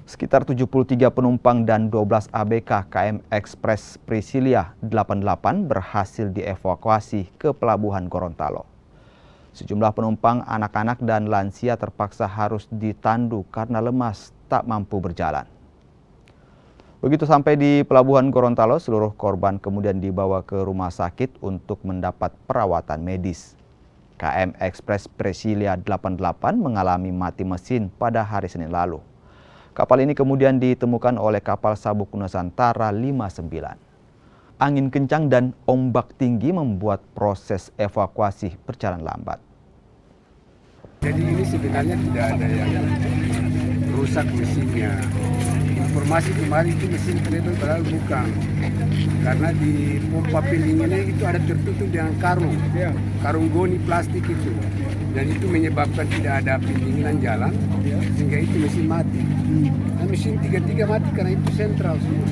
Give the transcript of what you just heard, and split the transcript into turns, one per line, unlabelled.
Sekitar 73 penumpang dan 12 ABK KM Express Priscilia 88 berhasil dievakuasi ke Pelabuhan Gorontalo. Sejumlah penumpang, anak-anak dan lansia terpaksa harus ditandu karena lemas tak mampu berjalan. Begitu sampai di Pelabuhan Gorontalo, seluruh korban kemudian dibawa ke rumah sakit untuk mendapat perawatan medis. KM Express Priscilia 88 mengalami mati mesin pada hari Senin lalu. Kapal ini kemudian ditemukan oleh kapal Sabuk Nusantara 59. Angin kencang dan ombak tinggi membuat proses evakuasi berjalan lambat.
Jadi ini sebenarnya tidak ada yang rusak mesinnya. Informasi kemarin itu mesin kereta padahal bukan. Karena di pompa pendinginnya itu ada tertutup dengan karung goni plastik itu. Dan itu menyebabkan tidak ada pendinginan jalan, sehingga itu mesin mati. Nah, mesin tiga-tiga mati karena itu sentral semua.